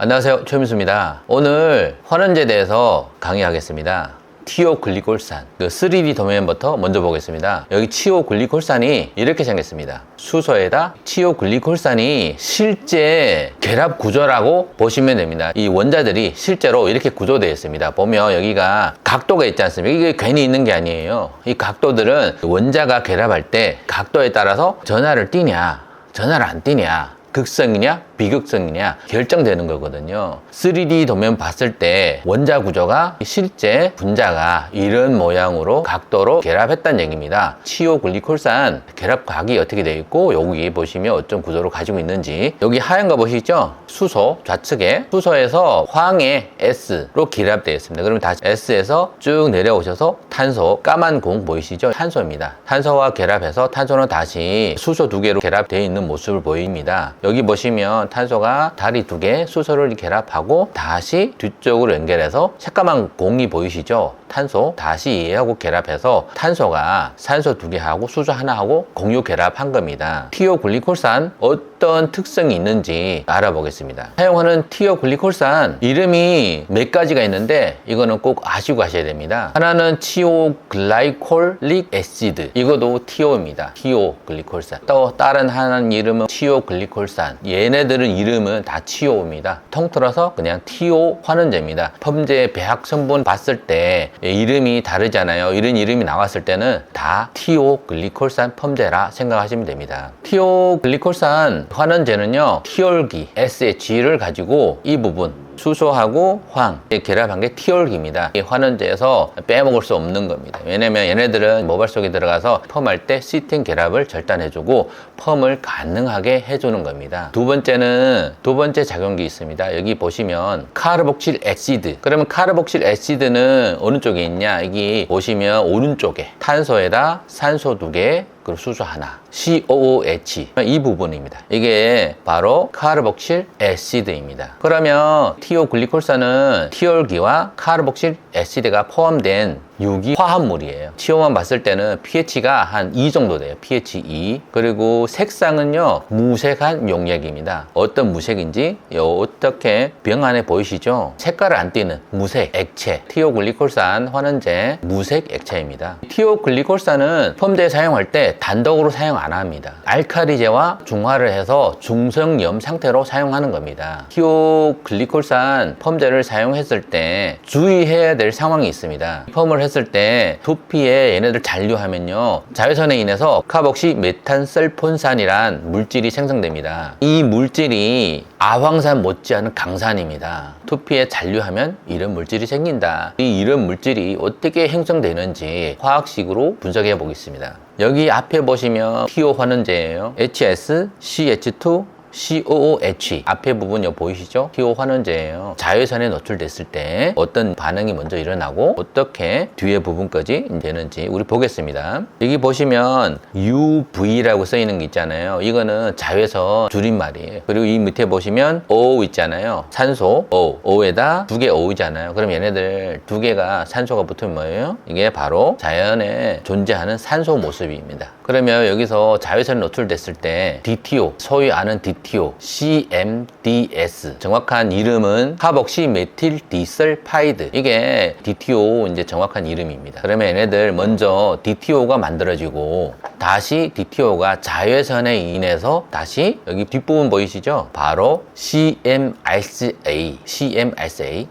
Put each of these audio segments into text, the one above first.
안녕하세요, 최민수입니다. 오늘 환원제에 대해서 강의하겠습니다. 티오글리콜산, 3D 도메인부터 먼저 보겠습니다. 여기 티오글리콜산이 이렇게 생겼습니다. 수소에다 티오글리콜산이 실제 결합 구조라고 보시면 됩니다. 이 원자들이 실제로 이렇게 구조되어 있습니다. 보면 여기가 각도가 있지 않습니까? 이게 괜히 있는 게 아니에요. 이 각도들은 원자가 결합할 때 각도에 따라서 전하를 띠냐, 전하를 안 띠냐, 극성이냐 비극성이냐 결정되는 거거든요. 3D 도면 봤을 때 원자 구조가 실제 분자가 이런 모양으로 각도로 결합했다는 얘기입니다. 티오글리콜산 결합각이 어떻게 되어 있고 여기 보시면 어떤 구조를 가지고 있는지, 여기 하얀 거 보시죠? 수소 좌측에, 수소에서 황의 S로 결합되어 있습니다. 그러면 다시 S에서 쭉 내려오셔서 탄소, 까만 공 보이시죠? 탄소입니다. 탄소와 결합해서 탄소는 다시 수소 두 개로 결합되어 있는 모습을 보입니다. 여기 보시면 탄소가 다리 두 개, 수소를 결합하고 다시 뒤쪽으로 연결해서 새까만 공이 보이시죠? 탄소 다시 얘하고 결합해서 탄소가 산소 두 개하고 수소 하나하고 공유 결합한 겁니다. 티오글리콜산 어떤 특성이 있는지 알아보겠습니다. 사용하는 티오글리콜산 이름이 몇 가지가 있는데 이거는 꼭 아시고 가셔야 됩니다. 하나는 티오글라이콜릭 애시드, 이것도 티오입니다. 티오글리콜산. 또 다른 하나는 이름은 티오글리콜산. 얘네들은 이름은 다 티오입니다. 통틀어서 그냥 티오 환원제입니다. 펌제 배합 성분 봤을 때 이름이 다르잖아요. 이런 이름이 나왔을 때는 다 티오글리콜산 펌제라 생각하시면 됩니다. 티오글리콜산 환원제는요, 티올기 SH를 가지고 이 부분 수소하고 황 결합한 게 티올기입니다. 이 환원제에서 빼먹을 수 없는 겁니다. 왜냐면 얘네들은 모발 속에 들어가서 펌할 때 시팅 결합을 절단해주고 펌을 가능하게 해주는 겁니다. 두 번째 작용기 있습니다. 여기 보시면 카르복실 애시드. 그러면 카르복실 애시드는 어느 쪽에 있냐? 여기 보시면 오른쪽에 탄소에다 산소 두 개, 그리고 수소 하나, COOH, 이 부분입니다. 이게 바로 카르복실 애시드입니다. 그러면 티오글리콜산은 티올기와 카르복실 애시드가 포함된 유기 화합물이에요. 티오만 봤을 때는 pH가 한 2 정도 돼요. pH 2. 그리고 색상은요, 무색한 용액입니다. 어떤 무색인지 어떻게 병 안에 보이시죠? 색깔을 안 띠는 무색 액체, 티오글리콜산 환원제 무색 액체입니다. 티오글리콜산은 펌제에 사용할 때 단독으로 사용 안 합니다. 알카리제와 중화를 해서 중성염 상태로 사용하는 겁니다. 티오글리콜산 펌제를 사용했을 때 주의해야 될 상황이 있습니다. 펌을 했을 때 두피에 얘네들 잔류하면요, 자외선에 인해서 카복시 메탄설폰산이란 물질이 생성됩니다. 이 물질이 아황산 못지않은 강산입니다. 두피에 잔류하면 이런 물질이 생긴다. 이런 물질이 어떻게 형성되는지 화학식으로 분석해 보겠습니다. 여기 앞에 보시면 티오 환원제예요. HS, CH2, COOH 앞에 부분 여기 보이시죠? 티오 환원제예요. 자외선에 노출됐을 때 어떤 반응이 먼저 일어나고 어떻게 뒤에 부분까지 되는지 우리 보겠습니다. 여기 보시면 UV라고 써 있는 게 있잖아요. 이거는 자외선 줄임말이에요. 그리고 이 밑에 보시면 O 있잖아요. 산소 O, O에다 두 개 O잖아요. 그럼 얘네들 두 개가 산소가 붙으면 뭐예요? 이게 바로 자연에 존재하는 산소 모습입니다. 그러면 여기서 자외선에 노출됐을 때 DTO, 소위 아는 DTO, CMDS, 정확한 이름은 카복시 메틸 디설파이드. 이게 DTO 이제 정확한 이름입니다. 그러면 얘네들 먼저 DTO가 만들어지고 다시 DTO가 자외선에 인해서 다시 여기 뒷부분 보이시죠? 바로 CMRCA,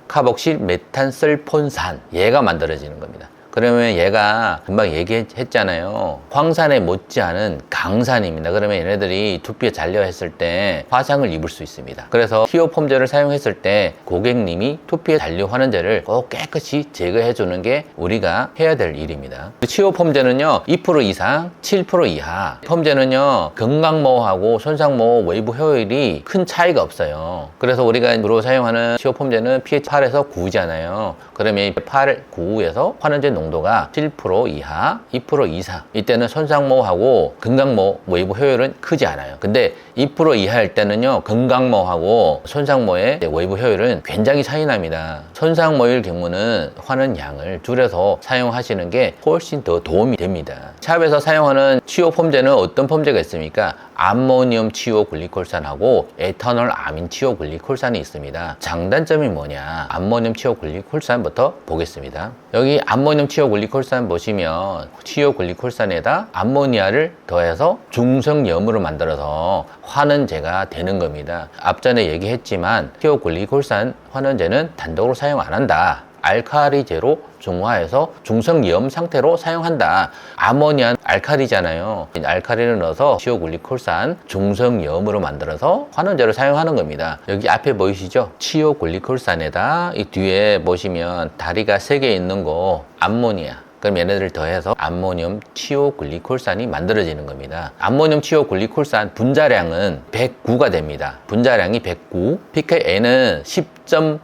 카복실 메탄설폰산, 얘가 만들어지는 겁니다. 그러면 얘가 금방 얘기했잖아요. 황산에 못지않은 강산입니다. 그러면 얘네들이 두피에 잔류했을 때 화상을 입을 수 있습니다. 그래서 티오 펌제를 사용했을 때 고객님이 두피에 잔류 환원제를 꼭 깨끗이 제거해 주는 게 우리가 해야 될 일입니다. 티오 펌제는요, 2% 이상, 7% 이하. 펌제는요, 건강모하고 손상모 외부 효율이 큰 차이가 없어요. 그래서 우리가 주로 사용하는 티오 펌제는 pH 8에서 9잖아요. 그러면 8, 9에서 환원제 농도가 7% 이하, 2% 이상, 이때는 손상모하고 건강모 외부 효율은 크지 않아요. 근데 2% 이하일 때는요, 건강모하고 손상모의 외부 효율은 굉장히 차이 납니다. 손상모일 경우는 화는 양을 줄여서 사용하시는 게 훨씬 더 도움이 됩니다. 샵에서 사용하는 치료 폼제는 어떤 폼제가 있습니까? 암모늄 치오 글리콜산하고 에탄올 아민 치오 글리콜산이 있습니다. 장단점이 뭐냐? 암모늄 치오 글리콜산부터 보겠습니다. 여기 암모늄 치오 글리콜산 보시면 치오 글리콜산에다 암모니아를 더해서 중성염으로 만들어서 환원제가 되는 겁니다. 앞전에 얘기했지만 치오 글리콜산 환원제는 단독으로 사용 안 한다. 알카리제로 중화해서 중성염 상태로 사용한다. 아모니아는 알카리잖아요. 알카리를 넣어서 치오글리콜산 중성염으로 만들어서 환원제로 사용하는 겁니다. 여기 앞에 보이시죠? 치오글리콜산에다 이 뒤에 보시면 다리가 3개 있는 거 암모니아. 그럼 얘네들을 더해서 암모늄 치오글리콜산이 만들어지는 겁니다. 암모늄 치오글리콜산 분자량은 109가 됩니다. 분자량이 109, pKn은 10.40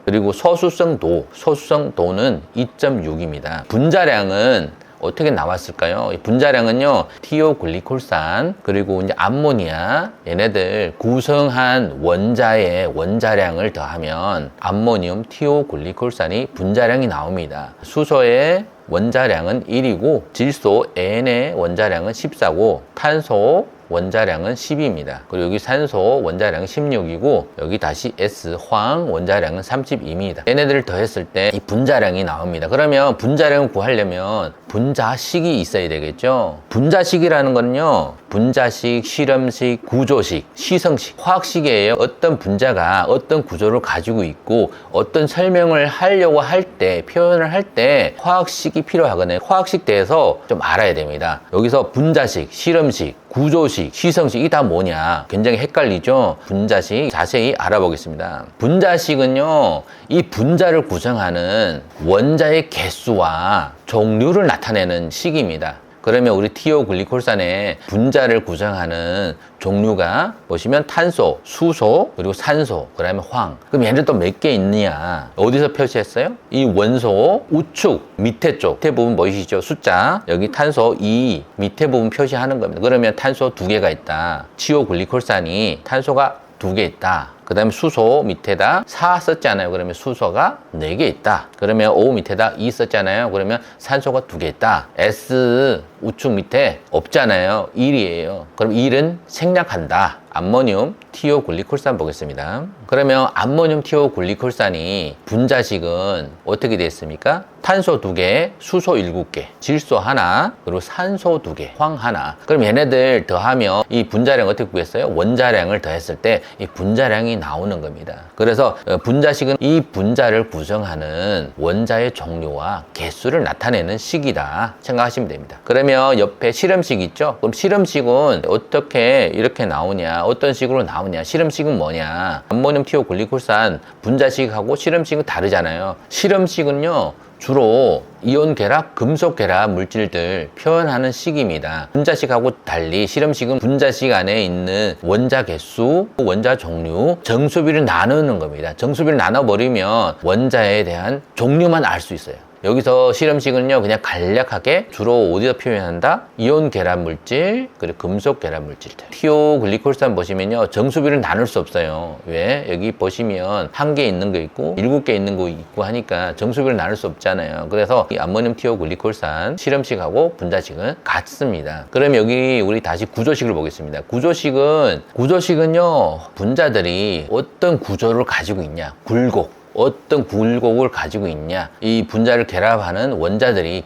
그리고 소수성도는 2.6입니다. 분자량은 어떻게 나왔을까요? 분자량은요, 티오글리콜산 그리고 이제 암모니아 얘네들 구성한 원자의 원자량을 더하면 암모늄 티오글리콜산이 분자량이 나옵니다. 수소의 원자량은 1이고 질소 N의 원자량은 14고 탄소 원자량은 10입니다. 그리고 여기 산소 원자량은 16이고 여기 다시 S 황 원자량은 32입니다. 얘네들을 더했을 때 이 분자량이 나옵니다. 그러면 분자량을 구하려면 분자식이 있어야 되겠죠. 분자식이라는 거는요, 분자식, 실험식, 구조식, 시성식, 화학식이에요. 어떤 분자가 어떤 구조를 가지고 있고 어떤 설명을 하려고 할 때, 표현을 할 때 화학식이 필요하거든요. 화학식 대해서 좀 알아야 됩니다. 여기서 분자식, 실험식, 구조식, 시성식, 이게 다 뭐냐? 굉장히 헷갈리죠? 분자식 자세히 알아보겠습니다. 분자식은요, 이 분자를 구성하는 원자의 개수와 종류를 나타내는 식입니다. 그러면 우리 티오글리콜산의 분자를 구성하는 종류가 보시면 탄소, 수소, 그리고 산소, 그 다음에 황. 그럼 얘네들 또 몇 개 있느냐? 어디서 표시했어요? 이 원소 우측 밑에 쪽, 밑에 부분 보이시죠? 숫자. 여기 탄소 2 밑에 부분 표시하는 겁니다. 그러면 탄소 2개가 있다. 치오글리콜산이 탄소가 2개 있다. 그 다음에 수소 밑에다 4 썼잖아요. 그러면 수소가 4개 있다. 그러면 O 밑에다 2 썼잖아요. 그러면 산소가 2개 있다. S 우측 밑에 없잖아요. 1이에요. 그럼 1은 생략한다. 암모늄 티오글리콜산 보겠습니다. 그러면 암모늄 티오글리콜산이 분자식은 어떻게 되어 있습니까? 탄소 2개, 수소 7개, 질소 하나, 그리고 산소 2개, 황 하나. 그럼 얘네들 더하면 이 분자량 어떻게 구했어요? 원자량을 더했을 때 이 분자량이 나오는 겁니다. 그래서 분자식은 이 분자를 구성하는 원자의 종류와 개수를 나타내는 식이다 생각하시면 됩니다. 그러면 옆에 실험식 있죠? 그럼 실험식은 어떻게 이렇게 나오냐? 어떤 식으로 나오냐? 실험식은 뭐냐? 암모늄 티오글리콜산 분자식하고 실험식은 다르잖아요. 실험식은요, 주로 이온 결합, 금속 결합 물질들 표현하는 식입니다. 분자식하고 달리 실험식은 분자식 안에 있는 원자 개수, 원자 종류, 정수비를 나누는 겁니다. 정수비를 나눠버리면 원자에 대한 종류만 알 수 있어요. 여기서 실험식은요, 그냥 간략하게 주로 어디서 표현한다? 이온 결합 물질, 그리고 금속 결합 물질들. 티오글리콜산 보시면요, 정수비를 나눌 수 없어요. 왜? 여기 보시면 1개 있는 거 있고 7개 있는 거 있고 하니까 정수비를 나눌 수 없잖아요. 그래서 이 암모늄 티오글리콜산 실험식하고 분자식은 같습니다. 그럼 여기 우리 다시 구조식을 보겠습니다. 구조식은요, 분자들이 어떤 구조를 가지고 있냐? 굴곡. 어떤 굴곡을 가지고 있냐, 이 분자를 결합하는 원자들이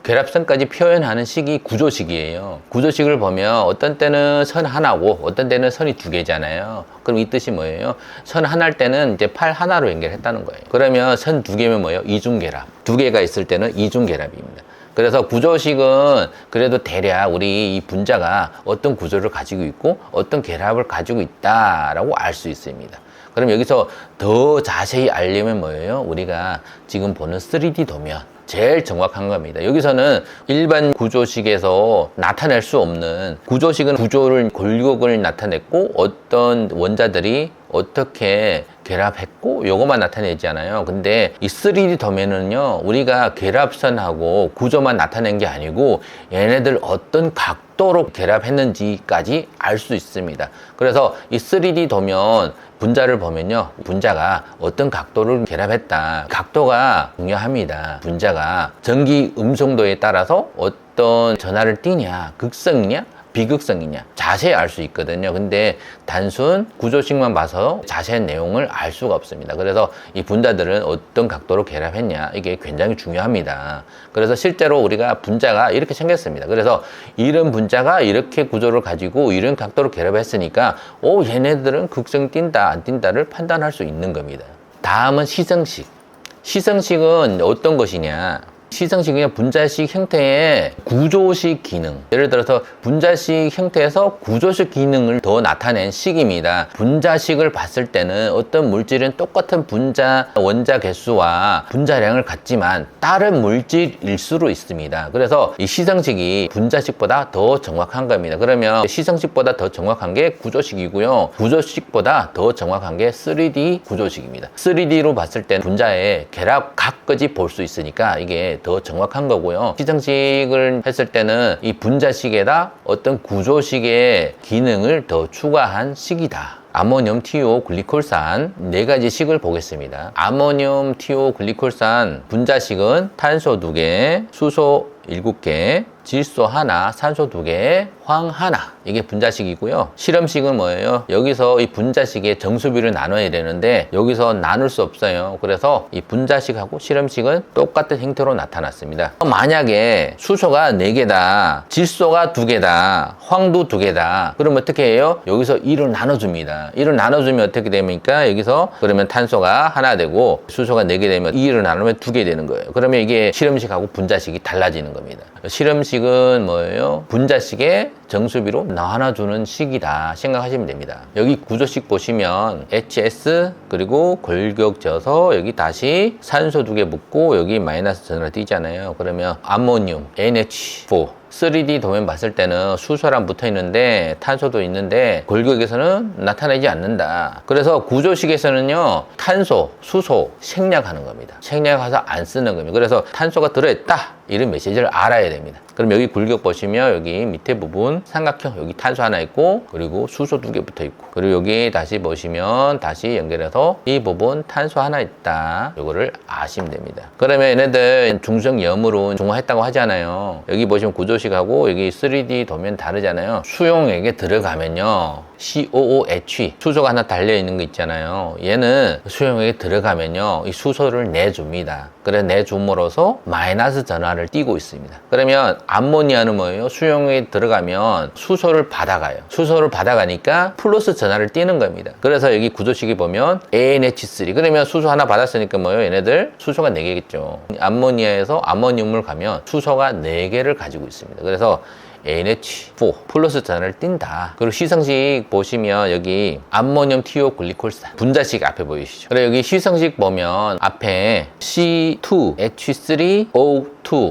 결합선까지 표현하는 식이 구조식이에요. 구조식을 보면 어떤 때는 선 하나고 어떤 때는 선이 2개잖아요. 그럼 이 뜻이 뭐예요? 선 하나일 때는 이제 팔 하나로 연결했다는 거예요. 그러면 선 2개면 뭐예요? 이중결합. 2개가 있을 때는 이중결합입니다. 그래서 구조식은 그래도 대략 우리 이 분자가 어떤 구조를 가지고 있고 어떤 결합을 가지고 있다라고 알 수 있습니다. 그럼 여기서 더 자세히 알려면 뭐예요? 우리가 지금 보는 3D 도면 제일 정확한 겁니다. 여기서는 일반 구조식에서 나타낼 수 없는, 구조식은 구조를, 굴곡을 나타냈고 어떤 원자들이 어떻게 결합했고 요것만 나타내잖아요. 근데 이 3D 도면은요, 우리가 결합선하고 구조만 나타낸 게 아니고 얘네들 어떤 각도로 결합했는지까지 알 수 있습니다. 그래서 이 3D 도면 분자를 보면요, 분자가 어떤 각도를 결합했다, 각도가 중요합니다. 분자가 전기 음성도에 따라서 어떤 전하를 띠냐, 극성이냐 비극성이냐 자세히 알 수 있거든요. 근데 단순 구조식만 봐서 자세한 내용을 알 수가 없습니다. 그래서 이 분자들은 어떤 각도로 결합했냐, 이게 굉장히 중요합니다. 그래서 실제로 우리가 분자가 이렇게 생겼습니다. 그래서 이런 분자가 이렇게 구조를 가지고 이런 각도로 결합했으니까 얘네들은 극성 띈다 안 띈다를 판단할 수 있는 겁니다. 다음은 시성식. 시성식은 어떤 것이냐, 시성식은 그냥 분자식 형태의 구조식 기능, 예를 들어서 분자식 형태에서 구조식 기능을 더 나타낸 식입니다. 분자식을 봤을 때는 어떤 물질은 똑같은 분자 원자 개수와 분자량을 갖지만 다른 물질일 수도 있습니다. 그래서 이 시성식이 분자식보다 더 정확한 겁니다. 그러면 시성식보다 더 정확한 게 구조식이고요, 구조식보다 더 정확한 게 3D 구조식입니다. 3D로 봤을 때 분자의 결합각까지 볼 수 있으니까 이게 더 정확한 거고요. 시성식을 했을 때는 이 분자식에다 어떤 구조식의 기능을 더 추가한 식이다. 아모늄 TO 글리콜산 4가지 식을 보겠습니다. 아모늄 TO 글리콜산 분자식은 탄소 2개, 수소 7개, 질소 1, 산소 2개, 황 1. 이게 분자식이고요. 실험식은 뭐예요? 여기서 이 분자식의 정수비를 나눠야 되는데 여기서 나눌 수 없어요. 그래서 이 분자식하고 실험식은 똑같은 형태로 나타났습니다. 만약에 수소가 4개다, 질소가 2개다, 황도 2개다, 그러면 어떻게 해요? 여기서 1을 나눠줍니다. 1을 나눠주면 어떻게 됩니까? 여기서 그러면 탄소가 하나 되고 수소가 4개 되면 2를 나누면 2개 되는 거예요. 그러면 이게 실험식하고 분자식이 달라지는 겁니다. 실험식은 뭐예요? 분자식의 정수비로 나눠주는 식이다 생각하시면 됩니다. 여기 구조식 보시면 HS 그리고 골격져서 여기 다시 산소 2개 붙고 여기 마이너스 전화 띄잖아요. 그러면 아모늄 NH4 3D 도면 봤을 때는 수소랑 붙어 있는데 탄소도 있는데 골격에서는 나타나지 않는다. 그래서 구조식에서는요, 탄소, 수소 생략하는 겁니다. 생략해서 안 쓰는 겁니다. 그래서 탄소가 들어있다 이런 메시지를 알아야 됩니다. 그럼 여기 골격 보시면 여기 밑에 부분 삼각형, 여기 탄소 하나 있고 그리고 수소 2개 붙어 있고, 그리고 여기 다시 보시면 다시 연결해서 이 부분 탄소 하나 있다, 요거를 아시면 됩니다. 그러면 얘네들 중성염으로 중화했다고 하잖아요. 여기 보시면 구조식하고 여기 3D 도면 다르잖아요. 수용액에 들어가면요, COOH 수소가 하나 달려있는 거 있잖아요. 얘는 수용액에 들어가면요, 이 수소를 내줍니다. 그래 내줌으로써 마이너스 전하를 띠고 있습니다. 그러면 암모니아는 뭐예요? 수용액에 들어가면 수소를 받아가요. 수소를 받아가니까 플러스 전하를 띠는 겁니다. 그래서 여기 구조식이 보면 ANH3, 그러면 수소 하나 받았으니까 뭐예요? 얘네들 수소가 4개겠죠. 암모니아에서 아모늄을 가면 수소가 4개를 가지고 있습니다. 그래서 NH4 플러스 전하를 띈다. 그리고 시성식 보시면 여기 암모늄 TO 글리콜산 분자식 앞에 보이시죠? 그리고 여기 시성식 보면 앞에 C2H3O2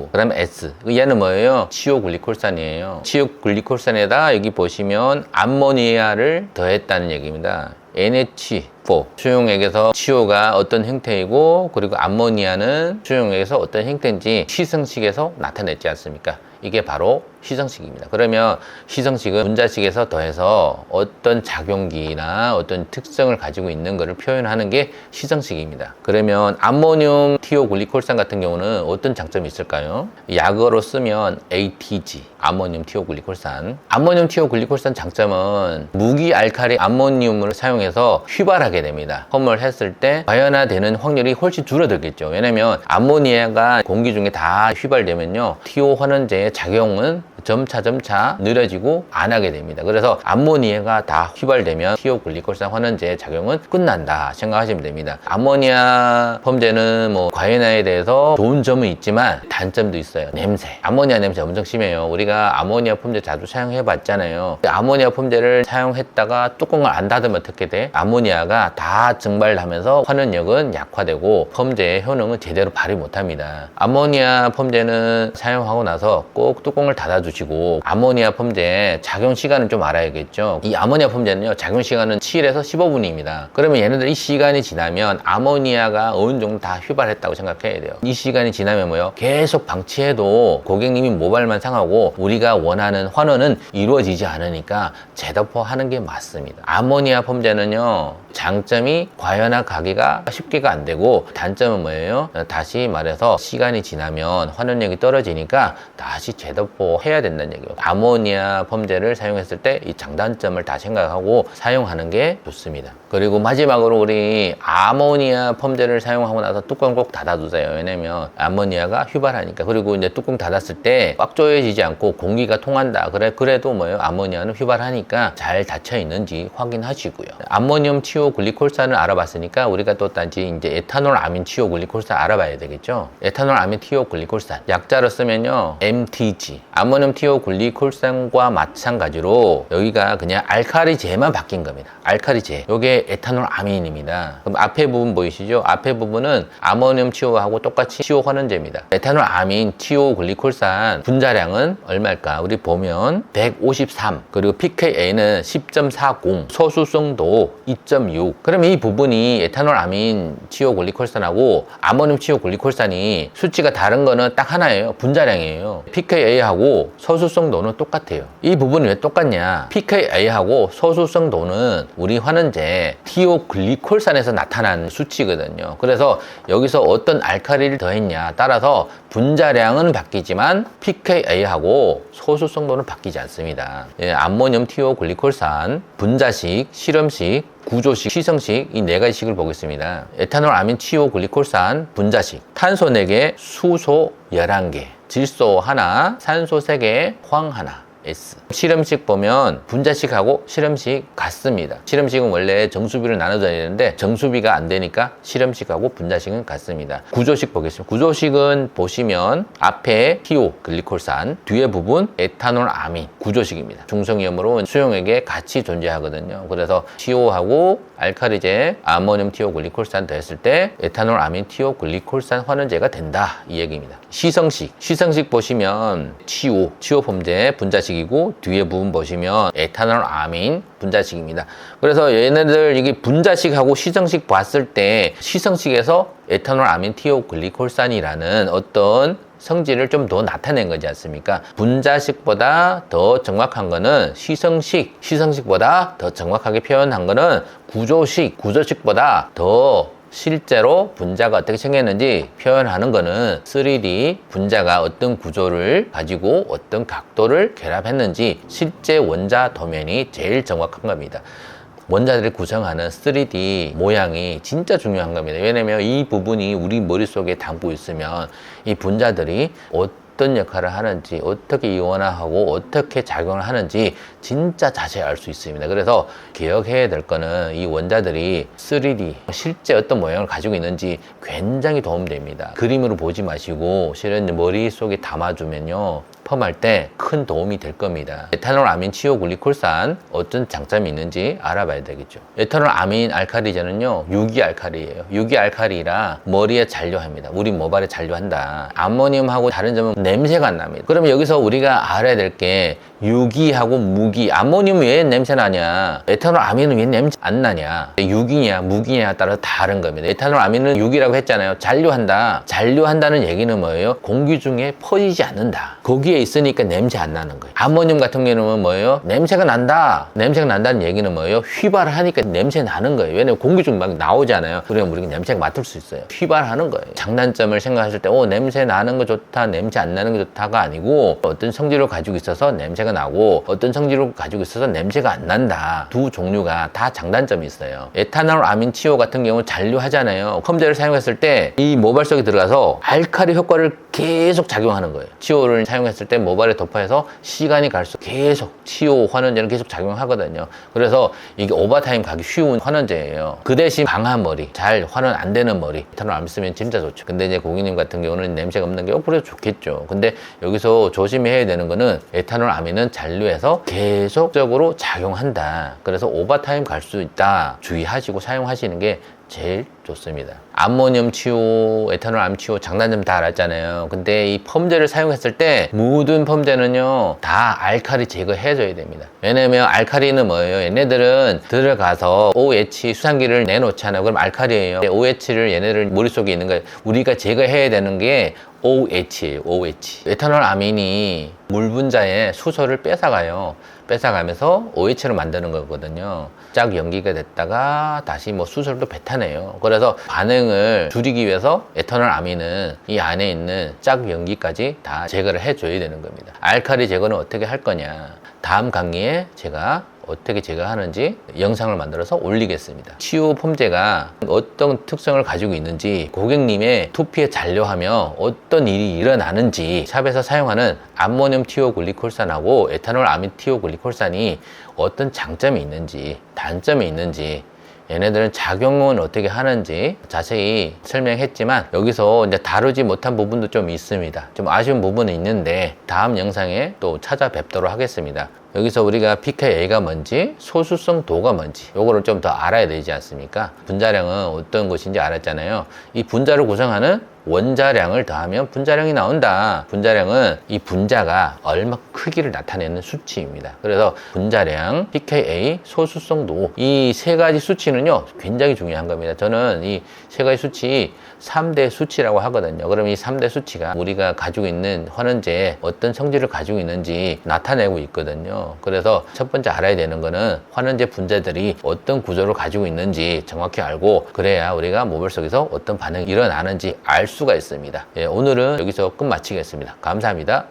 그 다음에 S, 얘는 뭐예요? CO 글리콜산이에요. CO 글리콜산에다 여기 보시면 암모니아를 더했다는 얘기입니다. NH4 수용액에서 CO가 어떤 형태이고 그리고 암모니아는 수용액에서 어떤 형태인지 시성식에서 나타냈지 않습니까? 이게 바로 시성식입니다. 그러면 시성식은 분자식에서 더해서 어떤 작용기나 어떤 특성을 가지고 있는 것을 표현하는 게 시성식입니다. 그러면 암모늄 TO 글리콜산 같은 경우는 어떤 장점이 있을까요? 약어로 쓰면 ATG, 아모늄 TO 글리콜산. 아모늄 TO 글리콜산 장점은 무기 알칼리 암모늄을 사용해서 휘발하게 됩니다. 펌을 했을 때 과연화되는 확률이 훨씬 줄어들겠죠. 왜냐면 암모니아가 공기 중에 다 휘발되면요, TO 환원제의 작용은 점차 느려지고 안 하게 됩니다. 그래서 암모니아가 다 휘발되면 TO 글리콜산 환원제의 작용은 끝난다 생각하시면 됩니다. 암모니아 펌제는 뭐 과연화에 대해서 좋은 점은 있지만 단점도 있어요. 냄새, 아모니아 냄새 엄청 심해요. 우리가 아모니아 펌제 자주 사용해 봤잖아요. 아모니아 펌제를 사용했다가 뚜껑을 안 닫으면 어떻게 돼? 아모니아가 다 증발하면서 환원력은 약화되고 펌제의 효능은 제대로 발휘 못합니다. 아모니아 펌제는 사용하고 나서 꼭 뚜껑을 닫아 닫아주시고, 아모니아 펌제 작용 시간은 좀 알아야겠죠. 이 아모니아 펌제는요, 작용 시간은 7에서 15분입니다. 그러면 얘네들 이 시간이 지나면 아모니아가 어느 정도 다 휘발했다고 생각해야 돼요. 이 시간이 지나면 뭐요? 계속 방치해도 고객님이 모발만 상하고 우리가 원하는 환원은 이루어지지 않으니까 재도포하는 게 맞습니다. 아모니아 펌제는요, 장점이 과연화 가기가 쉽게가 안 되고, 단점은 뭐예요? 다시 말해서 시간이 지나면 환원력이 떨어지니까 다시 재도포해야 된다는 얘기예요. 아모니아 펌제를 사용했을 때 이 장단점을 다 생각하고 사용하는 게 좋습니다. 그리고 마지막으로 우리 아모니아 펌제를 사용하고 나서 뚜껑 꼭 닫아두세요. 왜냐면 아모니아가 휘발하니까. 그리고 이제 뚜껑 닫았을 때 꽉 조여지지 않고 공기가 통한다. 그래도 뭐예요? 아모니아는 휘발하니까 잘 닫혀 있는지 확인하시고요. 암모늄 티오글리콜산을 알아봤으니까 우리가 또 단지 이제 에탄올 아민 티오글리콜산 알아봐야 되겠죠. 에탄올 아민 티오글리콜산 약자로 쓰면요, MTG. 암모늄 티오글리콜산과 마찬가지로 여기가 그냥 알카리제만 바뀐 겁니다. 알카리제. 요게 에탄올 아민입니다. 그럼 앞에 부분 보이시죠? 앞에 부분은 아모늄 티오하고 똑같이 티오 환원제입니다. 에탄올 아민 티오글리콜산 분자량은 얼마일까? 우리 보면 153, 그리고 pKa는 10.40, 소수성도 2.6. 그럼 이 부분이 에탄올 아민 티오글리콜산하고 아모늄 티오글리콜산이 수치가 다른 거는 딱 하나예요. 분자량이에요. pKa하고 소수성도는 똑같아요. 이 부분이 왜 똑같냐? pKa하고 소수성도는 우리 환원제 티오글리콜산에서 나타난 수치거든요. 그래서 여기서 어떤 알칼리를 더했냐 따라서 분자량은 바뀌지만 pKa하고 소수성도는 바뀌지 않습니다. 암모늄 티오글리콜산 분자식, 실험식, 구조식, 시성식 이 네 가지식을 보겠습니다. 에탄올 아민 티오글리콜산 분자식, 탄소 4개, 수소 11개, 질소 하나, 산소 3개, 황 하나. S. 실험식 보면 분자식하고 실험식 같습니다. 실험식은 원래 정수비를 나눠줘야 되는데 정수비가 안 되니까 실험식하고 분자식은 같습니다. 구조식 보겠습니다. 구조식은 보시면 앞에 티오 글리콜산, 뒤에 부분 에탄올 아민 구조식입니다. 중성이염으로 수용액에 같이 존재하거든요. 그래서 티오하고 알카리제 아모늄 티오글리콜산 더했을 때 에탄올 아민 티오글리콜산 환원제가 된다, 이 얘기입니다. 시성식 보시면 치오 펌제 분자식이고, 뒤에 부분 보시면 에탄올 아민 분자식입니다. 그래서 얘네들 이게 분자식하고 시성식 봤을 때 시성식에서 에탄올 아민 티오글리콜산이라는 어떤 성질을 좀 더 나타낸 거지 않습니까? 분자식보다 더 정확한 거는 시성식보다 더 정확하게 표현한 거는 구조식보다 더 실제로 분자가 어떻게 생겼는지 표현하는 거는 3D 분자가 어떤 구조를 가지고 어떤 각도를 결합했는지 실제 원자 도면이 제일 정확한 겁니다. 원자들이 구성하는 3D 모양이 진짜 중요한 겁니다. 왜냐면 이 부분이 우리 머릿속에 담고 있으면 이 분자들이 어떤 역할을 하는지, 어떻게 이원화하고 어떻게 작용을 하는지 진짜 자세히 알 수 있습니다. 그래서 기억해야 될 거는 이 원자들이 3D 실제 어떤 모양을 가지고 있는지 굉장히 도움됩니다. 그림으로 보지 마시고 실은 머릿속에 담아주면요, 펌할 때 큰 도움이 될 겁니다. 에탄올 아민 티오글리콜산 어떤 장점이 있는지 알아봐야 되겠죠. 에탄올 아민 알칼리제는요, 유기알칼리예요. 유기알칼리라 머리에 잔류합니다. 우리 모발에 잔류한다. 암모늄하고 다른 점은 냄새가 안 납니다. 그러면 여기서 우리가 알아야 될 게 유기하고 무기. 암모늄이 왜 냄새 나냐? 에탄올 아민은 왜 냄새 안 나냐? 유기냐 무기냐에 따라 다른 겁니다. 에탄올 아민은 유기라고 했잖아요. 잔류한다. 잔류한다는 얘기는 뭐예요? 공기 중에 퍼지지 않는다. 거기에 있으니까 냄새 안 나는 거예요. 암모늄 같은 경우는 뭐예요? 냄새가 난다. 냄새가 난다는 얘기는 뭐예요? 휘발을 하니까 냄새 나는 거예요. 왜냐면 공기 중 막 나오잖아요. 그러면 우리가 냄새가 맡을 수 있어요. 휘발하는 거예요. 장단점을 생각하실 때 냄새 나는 거 좋다, 냄새 안 나는 거 좋다가 아니고 어떤 성질을 가지고 있어서 냄새가 나고 어떤 성질을 가지고 있어서 냄새가 안 난다. 두 종류가 다 장단점이 있어요. 에탄올 아민 치오 같은 경우 잔류하잖아요. 펌제를 사용했을 때 이 모발 속에 들어가서 알칼리 효과를 계속 작용하는 거예요. 치오를 사용했을 때 모발에 도포해서 시간이 갈수록 계속 치오 환원제는 계속 작용하거든요. 그래서 이게 오버타임 가기 쉬운 환원제예요. 그 대신 강한 머리, 잘 환원 안 되는 머리, 에탄올 아민 쓰면 진짜 좋죠. 근데 이제 고객님 같은 경우는 냄새가 없는 게 그래도 좋겠죠. 근데 여기서 조심해야 되는 거는 에탄올 아민은 있는 잔류에서 계속적으로 작용한다. 그래서 오버타임 갈 수 있다. 주의하시고 사용하시는 게 제일 좋습니다. 암모늄 치유, 에탄올 암 치유 장단점 다 알았잖아요. 근데 이 펌제를 사용했을 때 모든 펌제는요 다 알칼리 제거해줘야 됩니다. 왜냐면 알칼리는 뭐예요? 얘네들은 들어가서 OH 수산기를 내놓잖아요. 그럼 알칼리예요. OH를 얘네들 머릿속에 있는 거예요. 우리가 제거해야 되는 게 OH예요. OH. 에탄올 아민이 물 분자의 수소를 뺏어가요. 뺏어가면서 OH를 만드는 거거든요. 짝 연기가 됐다가 다시 뭐 수소를 또 뱉어내요. 그래서 반응을 줄이기 위해서 에탄올 아민은 이 안에 있는 짝 연기까지 다 제거를 해줘야 되는 겁니다. 알칼리 제거는 어떻게 할 거냐? 다음 강의에 제가 어떻게 제거하는지 영상을 만들어서 올리겠습니다. 치유 폼제가 어떤 특성을 가지고 있는지, 고객님의 두피에 잔류하며 어떤 일이 일어나는지, 샵에서 사용하는 암모늄 티오글리콜산하고 에탄올 아민 티오글리콜산이 어떤 장점이 있는지, 단점이 있는지, 얘네들은 작용은 어떻게 하는지 자세히 설명했지만 여기서 이제 다루지 못한 부분도 좀 있습니다. 좀 아쉬운 부분은 있는데 다음 영상에 또 찾아뵙도록 하겠습니다. 여기서 우리가 pKa가 뭔지, 소수성도가 뭔지 요거를 좀 더 알아야 되지 않습니까? 분자량은 어떤 것인지 알았잖아요. 이 분자를 구성하는 원자량을 더하면 분자량이 나온다. 분자량은 이 분자가 얼마 크기를 나타내는 수치입니다. 그래서 분자량, pKa, 소수성도 이 세 가지 수치는요 굉장히 중요한 겁니다. 저는 이 세 가지 수치 3대 수치라고 하거든요. 그럼 이 3대 수치가 우리가 가지고 있는 환원제에 어떤 성질을 가지고 있는지 나타내고 있거든요. 그래서 첫 번째 알아야 되는 거는 환원제 분자들이 어떤 구조를 가지고 있는지 정확히 알고, 그래야 우리가 모발 속에서 어떤 반응이 일어나는지 알 수가 있습니다. 예, 오늘은 여기서 끝마치겠습니다. 감사합니다.